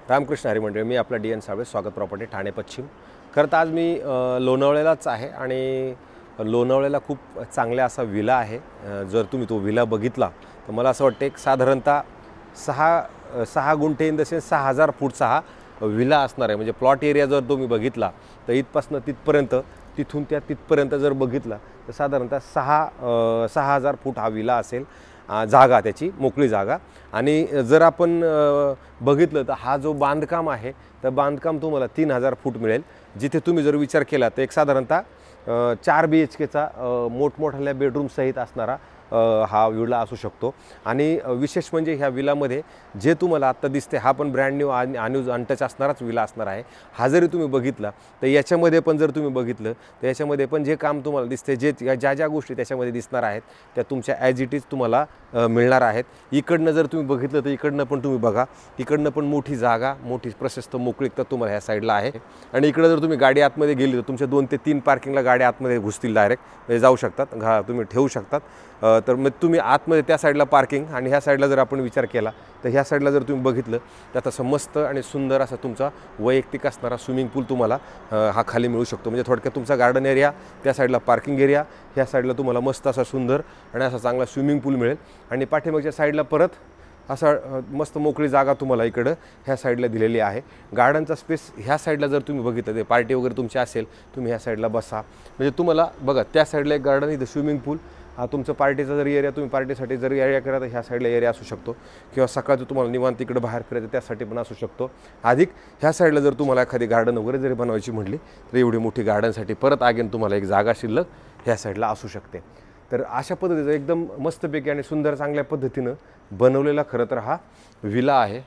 रामकृष्ण हरी मंडळी, मी आपला डी.एन. साळवे, स्वागत प्रॉपर्टी ठाणे पश्चिम. खरं तर आज मी लोणावळ्यालाच आहे आणि लोणावळ्याला खूप चांगला असा विला आहे. जर तुम्ही तो विला बघितला तर मला असं वाटतं एक साधारणतः 6 गुंठे इन द सेन्स 6000 फूटचा हा विला असणार आहे. म्हणजे प्लॉट एरिया जर तुम्ही बघितला तर इथपासून तिथपर्यंत, तिथून त्या तिथपर्यंत जर बघितला तर साधारणतः 6000 फूट हा विला असेल. जागा त्याची मोकळी जागा. आणि जर आपण बघितलं तर हा जो बांधकाम आहे तर बांधकाम तुम्हाला 3000 फूट मिळेल. जिथे तुम्ही जर विचार केला तर एक साधारणतः 4 BHKचा मोठमोठ्या बेडरूम सहित असणारा हा विला असू शकतो. आणि विशेष म्हणजे ह्या विलामध्ये जे तुम्हाला आत्ता दिसते हा पण ब्रँड न्यू आणि अनटच असणाराच विला असणार आहे. हा जरी तुम्ही बघितला तर याच्यामध्ये पण जर तुम्ही बघितलं तर याच्यामध्ये पण जे काम तुम्हाला दिसते, ज्या गोष्टी त्याच्यामध्ये दिसणार आहेत त्या तुमच्या ॲज इट इज तुम्हाला मिळणार आहेत. इकडनं जर तुम्ही बघितलं तर इकडनं पण तुम्ही बघा, इकडनं पण मोठी जागा, मोठी प्रशस्त मोकळीकता तुम्हाला ह्या साईडला आहे. आणि इकडं जर तुम्ही गाडी आतमध्ये गेली तर तुमच्या 2 ते 3 पार्किंगला गाडी आतमध्ये घुसतील डायरेक्ट, म्हणजे जाऊ शकतात, तुम्ही ठेवू शकतात. तर मग तुम्ही आतमध्ये त्या साईडला पार्किंग आणि ह्या साईडला जर आपण विचार केला तर ह्या साईडला जर तुम्ही बघितलं तर तसं मस्त आणि सुंदर असा तुमचा वैयक्तिक असणारा स्विमिंग पूल तुम्हाला हा खाली मिळू शकतो. म्हणजे थोडक्यात तुमचा गार्डन एरिया, त्या साईडला पार्किंग एरिया, ह्या साईडला तुम्हाला मस्त असा सुंदर आणि असा चांगला स्विमिंग पूल मिळेल. आणि पाठीमागच्या साईडला परत असा मस्त मोकळी जागा तुम्हाला इकडं ह्या साईडला दिलेली आहे. गार्डनचा स्पेस ह्या साईडला जर तुम्ही बघितलं ते पार्टी वगैरे तुमची असेल, तुम्ही ह्या साईडला बसा. म्हणजे तुम्हाला बघा त्या साईडला एक गार्डन, इथं स्विमिंग पूल, हा तुमचं पार्टीचा जर एरिया, तुम्ही पार्टीसाठी जर एरिया करा तर ह्या साईडला एरिया असू शकतो. किंवा सकाळचं तुम्हाला निवांत इकडे बाहेर फिरायचं त्यासाठी पण असू शकतो. अधिक ह्या साईडला जर तुम्हाला एखादी गार्डन वगैरे जरी बनवायची म्हटली तर एवढी मोठी गार्डनसाठी परत अगेन तुम्हाला एक जागा शिल्लक ह्या साईडला असू शकते. तर अशा पद्धतीचं एकदम मस्तपैकी आणि सुंदर चांगल्या पद्धतीनं बनवलेला खरं तर हा विला आहे.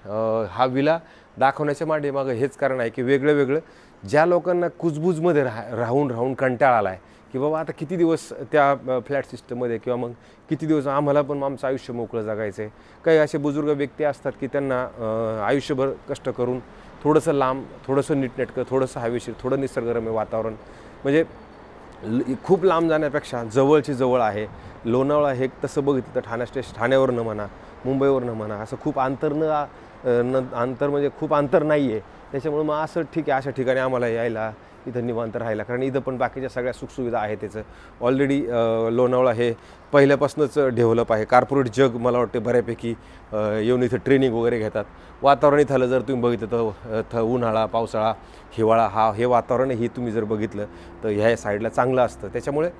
हा विला दाखवण्याच्या मागे हेच कारण आहे की वेगळं ज्या लोकांना कुजबुजमध्ये राहून कंटाळा आला आहे की बाबा आता किती दिवस त्या फ्लॅट सिस्टममध्ये, किंवा मग किती दिवस आम्हाला पण आमचं आयुष्य मोकळं जगायचं आहे. काही असे बुजुर्ग व्यक्ती असतात की त्यांना आयुष्यभर कष्ट करून थोडंसं लांब, थोडंसं नीटनेटकं, थोडंसं हवेशीर, थोडं निसर्गरम्य वातावरण, म्हणजे खूप लांब जाण्यापेक्षा जवळची जवळ आहे. लोणावळा हे तसं बघितलं तर ठाण्यावरनं म्हणा, मुंबईवरनं म्हणा, असं खूप अंतर म्हणजे खूप अंतर नाही आहे. त्याच्यामुळे मग असं ठीक आहे, अशा ठिकाणी आम्हाला यायला, इथं निवांत राहायला, कारण इथं पण बाकीच्या सगळ्या सुखसुविधा आहे. त्याचं ऑलरेडी लोणावळा हे पहिल्यापासूनच डेव्हलप आहे. कॉर्पोरेट जग मला वाटते बऱ्यापैकी येऊन इथं ट्रेनिंग वगैरे घेतात. वातावरण इथलं जर तुम्ही बघितलं तर उन्हाळा, पावसाळा, हिवाळा हे वातावरणही तुम्ही जर बघितलं तर ह्या साईडला चांगलं असतं. त्याच्यामुळे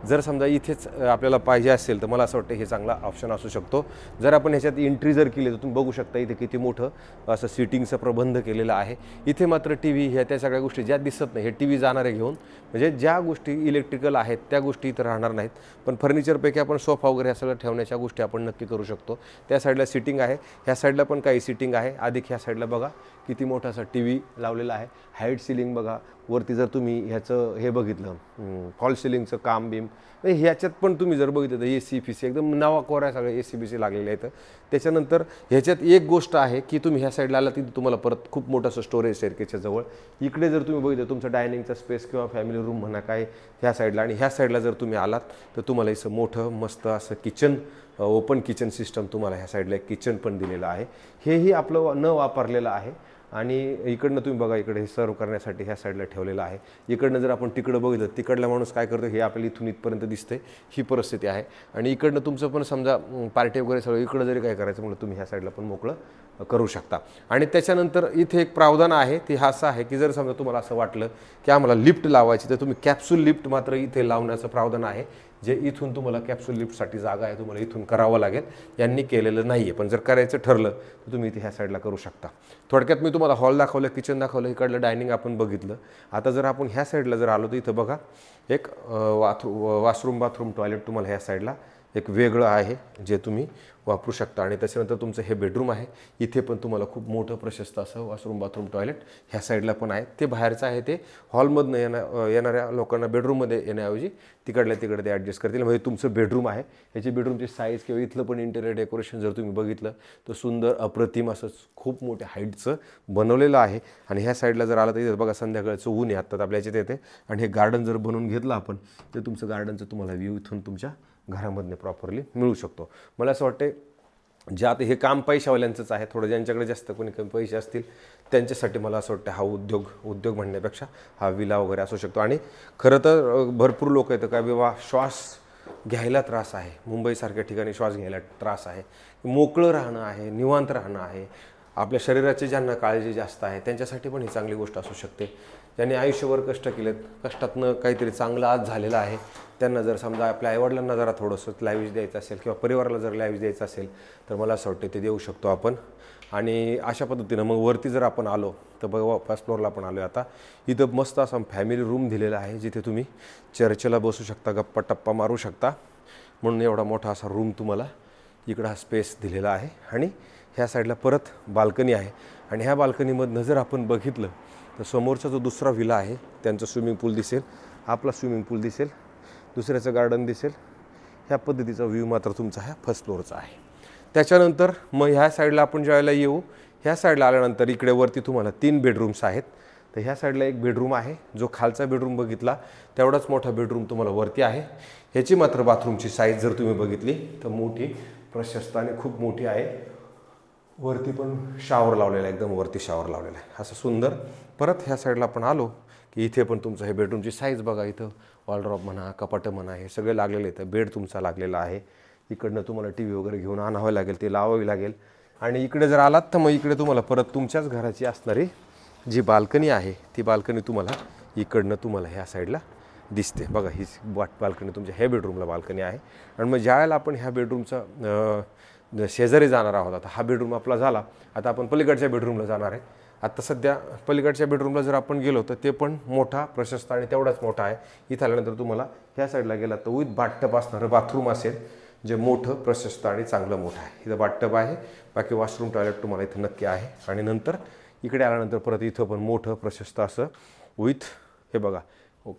जर समजा इथेच आपल्याला पाहिजे असेल तर मला असं वाटतं हे चांगला ऑप्शन असू शकतो. जर आपण ह्याच्यात एंट्री जर केली तर तुम्ही बघू शकता इथे किती मोठं असं सिटिंगचा प्रबंध केलेला आहे. इथे मात्र TV ह्या त्या सगळ्या गोष्टी ज्या दिसत नाही, हे TV जाणारे घेऊन, म्हणजे ज्या गोष्टी इलेक्ट्रिकल आहेत त्या गोष्टी इथं राहणार नाहीत. पण फर्निचरपैकी आपण सोफा वगैरे ह्या सगळं ठेवण्याच्या गोष्टी आपण नक्की करू शकतो. त्या साईडला सिटिंग आहे, ह्या साईडला पण काही सिटिंग आहे. अधिक ह्या साईडला बघा किती मोठा असा TV लावलेला आहे. हाईट सिलिंग बघा. वरती जर तुम्ही ह्याचं हे बघितलं फॉल सिलिंगचं काम बीम, ह्याच्यात पण तुम्ही जर बघितलं तर AC PC एकदम नवा कोरा सगळं AC BC लागलेलं आहे. त्याच्यानंतर ह्याच्यात एक गोष्ट आहे की तुम्ही ह्या साईडला आला तिथे तुम्हाला परत खूप मोठं असं स्टोरेज स्टेअरकेसच्या जवळ. इकडे जर तुम्ही बघितलं तुमचं डायनिंगचा स्पेस किंवा फॅमिली रूम म्हणा काय ह्या साईडला, आणि ह्या साईडला जर तुम्ही आलात तर तुम्हाला असं मोठं मस्त असं किचन, ओपन किचन सिस्टम तुम्हाला ह्या साईडला एक किचन पण दिलेलं आहे. हेही आपलं न वापरलेलं आहे. आणि इकडनं तुम्ही बघा, इकडे हे सर्व करण्यासाठी ह्या साईडला ठेवलेलं आहे. इकडनं जर आपण तिकडं बघितलं तिकडला माणूस काय करतो हे आपल्याला इथून इथपर्यंत दिसते, ही परिस्थिती आहे. आणि इकडनं तुमचं पण समजा पार्टी वगैरे सगळं इकडं जरी काय करायचं म्हणलं तुम्ही ह्या साईडला पण मोकळं करू शकता. आणि त्याच्यानंतर इथे एक प्रावधान आहे ते असं आहे की जर समजा तुम्हाला असं वाटलं की आम्हाला लिफ्ट लावायची तर तुम्ही कॅप्सूल लिफ्ट मात्र इथे लावण्याचं प्रावधान आहे. जे इथून तुम्हाला कॅप्सूल लिफ्टसाठी जागा आहे, तुम्हाला इथून करावं लागेल. यांनी केलेलं नाही आहे, पण जर करायचं ठरलं तर तुम्ही इथे ह्या साईडला करू शकता. थोडक्यात मी तुम्हाला हॉल दाखवलं, किचन दाखवलं, इकडलं डायनिंग आपण बघितलं. आता जर आपण ह्या साईडला जर आलो तर इथं बघा एक वॉशरूम बाथरूम टॉयलेट तुम्हाला ह्या साईडला एक वेगळं आहे जे तुम्ही वापरू शकता. आणि त्याच्यानंतर तुमचं हे बेडरूम आहे. इथे पण तुम्हाला खूप मोठं प्रशस्त असं वॉशरूम बाथरूम टॉयलेट ह्या साईडला पण आहे. ते बाहेरचं आहे, ते हॉलमधनं येणाऱ्या लोकांना बेडरूममध्ये येण्याऐवजी तिकडे ते ॲडजस्ट करतील. म्हणजे तुमचं बेडरूम आहे, ह्याची बेडरूमची साईज किंवा इथलं पण इंटेरियर डेकोरेशन जर तुम्ही बघितलं तर सुंदर अप्रतिम असं खूप मोठ्या हाईटचं बनवलेलं आहे. आणि ह्या साईडला जर आलं तर इथं बघा संध्याकाळचं ऊन आहे आत्ता आपल्या ह्याच्यात येते. आणि हे गार्डन जर बनवून घेतलं आपण तर तुमचं गार्डनचं तुम्हाला व्ह्यू इथून तुमच्या घरामधने प्रॉपरली मिळू शकतो. मला असं वाटते जे आता हे काम पैशावाल्यांचंच आहे, थोडं ज्यांच्याकडे जास्त कोणी कमी पैसे असतील त्यांच्यासाठी मला असं वाटतं हा उद्योग म्हणण्यापेक्षा हा विला वगैरे असू शकतो. आणि खरं तर भरपूर लोक येतं काय बाबा श्वास घ्यायला त्रास आहे, मुंबईसारख्या ठिकाणी श्वास घ्यायला त्रास आहे, मोकळं राहणं आहे, निवांत राहणं आहे, आपल्या शरीराची ज्यांना काळजी जास्त आहे त्यांच्यासाठी पण ही चांगली गोष्ट असू शकते. ज्यांनी आयुष्यभर कष्ट केलेत, कष्टातनं काहीतरी चांगलं आज झालेलं आहे, त्यांना जर समजा आपल्या आईवडिलांना जरा थोडंसं लाईव्ह द्यायचं असेल किंवा परिवाराला जर लाईव्ह द्यायचं असेल तर मला असं वाटतं ते देऊ शकतो आपण. आणि अशा पद्धतीनं मग वरती जर आपण आलो तर बघा फर्स्ट फ्लोअरला आपण आलो. आता इथं मस्त असा फॅमिली रूम दिलेला आहे जिथे तुम्ही चर्चेला बसू शकता, गप्पा टप्पा मारू शकता, म्हणून एवढा मोठा असा रूम तुम्हाला इकडं हा स्पेस दिलेला आहे. आणि ह्या साईडला परत बाल्कनी आहे आणि ह्या बाल्कनीमधनं जर आपण बघितलं तर समोरचा जो दुसरा विला आहे त्यांचं स्विमिंग पूल दिसेल, आपला स्विमिंग पूल दिसेल, दुसऱ्याचं गार्डन दिसेल. ह्या पद्धतीचा व्ह्यू मात्र तुमचा ह्या फर्स्ट फ्लोअरचा आहे. त्याच्यानंतर मग ह्या साईडला आपण ज्यावेळेला येऊ, ह्या साईडला आल्यानंतर इकडे वरती तुम्हाला 3 बेडरूम्स आहेत. तर ह्या साईडला एक बेडरूम आहे, जो खालचा बेडरूम बघितला तेवढाच मोठा बेडरूम तुम्हाला वरती आहे. ह्याची मात्र बाथरूमची साईज जर तुम्ही बघितली तर मोठी, प्रशस्त आणि खूप मोठी आहे. वरती पण शावर लावलेला आहे, एकदम वरती शावर लावलेला आहे असं सुंदर. परत ह्या साईडला आपण आलो की इथे पण तुमचं हे बेडरूमची साईज बघा, इथं वॉलड्रॉप म्हणा, कपाटं म्हणा, हे सगळे लागलेले आहेत. बेड तुमचा लागलेला आहे. इकडनं तुम्हाला टी व्ही वगैरे घेऊन आणावं लागेल, ते लावावी लागेल. आणि इकडे जर आलात तर मग इकडे तुम्हाला परत तुमच्याच घराची असणारी जी बाल्कनी आहे ती बाल्कनी तुम्हाला इकडनं तुम्हाला ह्या साईडला दिसते बघा. ही बाल्कनी तुमच्या ह्या बेडरूमला बाल्कनी आहे. आणि मग ज्यावेळेला आपण ह्या बेडरूमचा शेजारी जाणार आहोत, आता हा बेडरूम आपला झाला, आता आपण पलीकडच्या बेडरूमला जाणार आहे. आता सध्या पलीकडच्या बेडरूमला जर आपण गेलो तर ते पण मोठा, प्रशस्त आणि तेवढाच मोठा आहे. इथं आल्यानंतर तुम्हाला ह्या साईडला गेला तर विथ बाथटब असणारं बाथरूम असेल, जे मोठं, प्रशस्त आणि चांगलं मोठं आहे. इथं बाथटब आहे, बाकी वॉशरूम टॉयलेट तुम्हाला इथं नक्की आहे. आणि नंतर इकडे आल्यानंतर परत इथं पण मोठं, प्रशस्त असं विथ हे बघा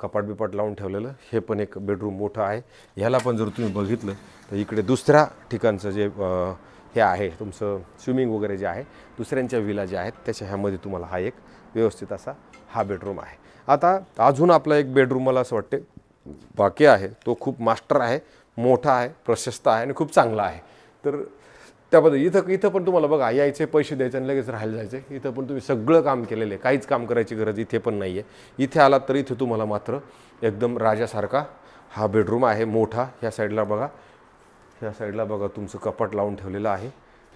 कपाट बिपाट लावून ठेवलेलं हे पण एक बेडरूम मोठं आहे. ह्याला पण जर तुम्ही बघितलं तर इकडे दुसऱ्या ठिकाणचं जे हे आहे तुमचं स्विमिंग वगैरे जे आहे, दुसऱ्यांच्या विला ज्या आहेत त्याच्या ह्यामध्ये तुम्हाला हा एक व्यवस्थित असा हा बेडरूम आहे. आता अजून आपला एक बेडरूम मला असं वाटते बाकी आहे, तो खूप मास्टर आहे, मोठा आहे, प्रशस्त आहे आणि खूप चांगला आहे. तर त्याबद्दल इथं पण तुम्हाला बघा यायचे, पैसे द्यायचे आणि लगेच राहायला जायचे. इथं पण तुम्ही सगळं काम केलेलं आहे, काहीच काम करायची गरज इथे पण नाही आहे. इथे आलात तर इथे तुम्हाला मात्र एकदम राजासारखा हा बेडरूम आहे मोठा. ह्या साईडला बघा, ह्या साईडला बघा तुमचं कपाट लावून ठेवलेलं आहे.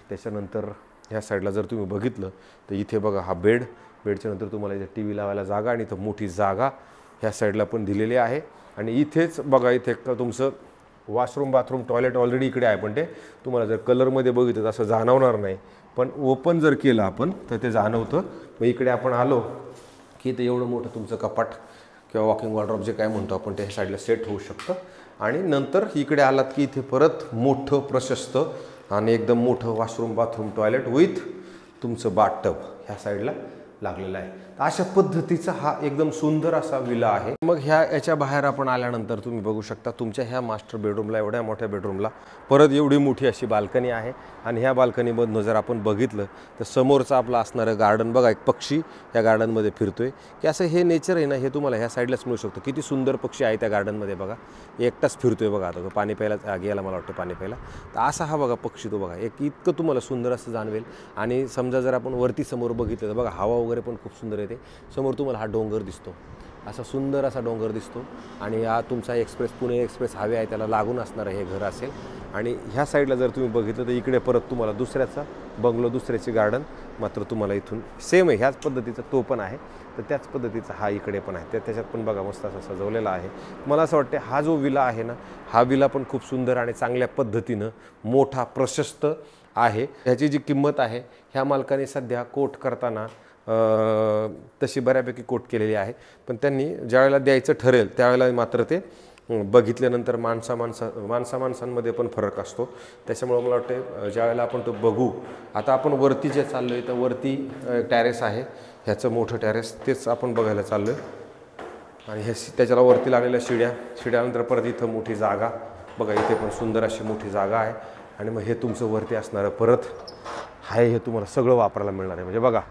त्याच्यानंतर ह्या साईडला जर तुम्ही बघितलं तर इथे बघा हा बेडच्या नंतर तुम्हाला इथे टी व्ही लावायला जागा आणि इथं मोठी जागा ह्या साईडला पण दिलेली आहे. आणि इथेच बघा इथे तुमचं वॉशरूम, बाथरूम, टॉयलेट ऑलरेडी इकडे आहे, पण ते तुम्हाला जर कलरमध्ये बघितलं असं जाणवणार नाही, पण ओपन जर केलं आपण तर ते जाणवतं. मग इकडे आपण आलो की इथे एवढं मोठं तुमचं कपाट किंवा वॉकिंग वॉर्डरोब जे काय म्हणतो आपण ते साईडला सेट होऊ शकतं. आणि नंतर इकडे आलात की इथे परत मोठं, प्रशस्त आणि एकदम मोठं वॉशरूम, बाथरूम, टॉयलेट विथ तुमचं बाथटब ह्या साईडला लागलेला आहे. अशा पद्धतीचा हा एकदम सुंदर असा विला आहे. मग याच्या बाहेर आपण आल्यानंतर तुम्ही बघू शकता तुमच्या ह्या मास्टर बेडरूमला, एवढ्या मोठ्या बेडरूमला परत एवढी मोठी अशी बाल्कनी आहे. आणि ह्या बाल्कनीमधनं जर आपण बघितलं तर समोरचं आपलं असणारं गार्डन बघा, एक पक्षी ह्या गार्डनमध्ये फिरतोय की असं हे नेचर आहे ना, हे तुम्हाला ह्या साईडलाच मिळू शकतं. किती सुंदर पक्षी आहे त्या गार्डनमध्ये बघा, एकटाच फिरतोय बघा. आता तो पाणी प्यायला गेला मला वाटतं, पाणी प्यायला. तर असा हा बघा पक्षी, तो बघा एक इतकं तुम्हाला सुंदर असं जाणवेल. आणि समजा जर आपण वरती समोर बघितलं तर बघा हवा वगैरे पण खूप सुंदर येते. समोर तुम्हाला हा डोंगर दिसतो, असा सुंदर असा डोंगर दिसतो. आणि हा तुमचा एक्सप्रेस, पुणे एक्सप्रेस हायवे आहे, त्याला लागून असणारं हे घर असेल. आणि ह्या साईडला जर तुम्ही बघितलं तर इकडे परत तुम्हाला दुसऱ्याचा बंगलो, दुसऱ्याची गार्डन मात्र तुम्हाला इथून सेम आहे, ह्याच पद्धतीचा तो पण आहे. तर त्याच पद्धतीचा हा इकडे पण आहे, त्याच्यात पण बघा मस्त असा सजवलेला आहे. मला असं वाटतं हा जो विला आहे ना, हा विला पण खूप सुंदर आणि चांगल्या पद्धतीनं मोठा, प्रशस्त आहे. ह्याची जी किंमत आहे ह्या मालकाने सध्या कोट करताना तशी बऱ्यापैकी कोट केलेली आहे, पण त्यांनी ज्यावेळेला द्यायचं ठरेल त्यावेळेला मात्र ते बघितल्यानंतर माणसांमध्ये पण फरक असतो. त्याच्यामुळं मला वाटतं ज्यावेळेला आपण तो बघू, आता आपण वरती जे चाललो आहे तर वरती टॅरेस आहे, ह्याचं मोठं टॅरेस तेच आपण बघायला चाललो आहे. आणि हे त्याच्याला वरती लागलेल्या शिड्यानंतर परत इथं मोठी जागा बघा, इथे पण सुंदर अशी मोठी जागा आहे. आणि मग हे तुमचं वरती असणारं परत आहे, हे तुम्हाला सगळं वापरायला मिळणार आहे. म्हणजे बघा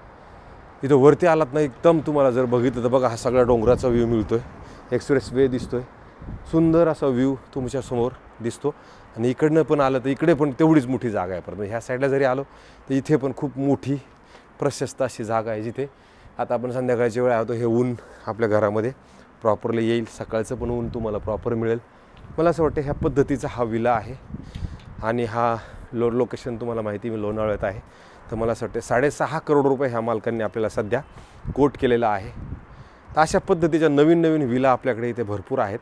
इथं वरती आलात ना, एकदम तुम्हाला जर बघितलं तर बघा हा सगळा डोंगराचा व्ह्यू मिळतोय, एक्सप्रेस वे दिसतोय, सुंदर असा व्ह्यू तुमच्यासमोर दिसतो आणि इकडनं पण आलं तर इकडे पण तेवढीच मोठी जागा आहे. परंतु ह्या साईडला जरी आलो तर इथे पण खूप मोठी प्रशस्त अशी जागा आहे, जिथे आता आपण संध्याकाळची वेळ आहोत. हे ऊन आपल्या घरामध्ये प्रॉपरली येईल, सकाळचं पण ऊन तुम्हाला प्रॉपर मिळेल. मला असं वाटतं ह्या पद्धतीचा हा विला आहे आणि हा लोकेशन तुम्हाला माहिती मी लोणावळ्यात आहे. तर मला असं वाटतं 6.5 करोड रुपये ह्या मालकांनी आपल्याला सध्या कोट केलेला आहे. तर अशा पद्धतीच्या नवीन नवीन विला आपल्याकडे इथे भरपूर आहेत.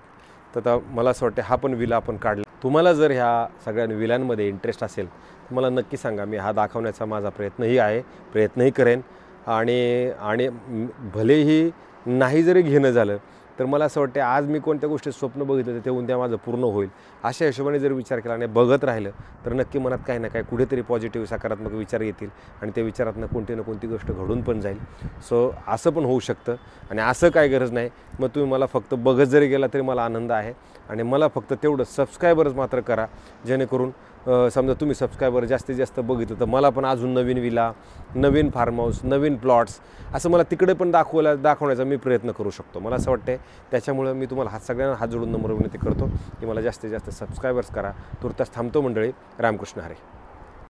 तर मला असं वाटतं हा पण विला आपण काढला. तुम्हाला जर ह्या सगळ्या विलांमध्ये इंटरेस्ट असेल तर मला नक्की सांगा. मी हा दाखवण्याचा माझा प्रयत्नही करेन आणि भलेही नाही जरी घेणं झालं तर मला असं वाटतं आज मी कोणत्या गोष्टी स्वप्न बघितलं तर ते उद्या माझं पूर्ण होईल अशा हिशोबाने जर विचार केला आणि बघत राहिलं तर नक्की मनात काही ना काही कुठेतरी पॉझिटिव्ह सकारात्मक विचार येतील आणि त्या विचारातनं कोणती ना कोणती गोष्ट घडून पण जाईल. सो असं पण होऊ शकतं आणि असं काय गरज नाही. मग तुम्ही मला फक्त बघत जरी गेला तरी मला आनंद आहे आणि मला फक्त तेवढं सबस्क्रायबर्स मात्र करा, जेणेकरून समजा तुम्ही सबस्क्रायबर जास्तीत जास्त बघितलं तर मला पण अजून नवीन विला, नवीन फार्म हाऊस, नवीन प्लॉट्स असं मला तिकडे पण दाखवण्याचा मी प्रयत्न करू शकतो. मला असं वाटतं त्याच्यामुळं मी तुम्हाला सगळ्यांना हात जोडून नम्र विनंती करतो की मला जास्तीत जास्त सबस्क्रायबर्स करा. तुर्तास थांबतो मंडळी. रामकृष्ण हरी.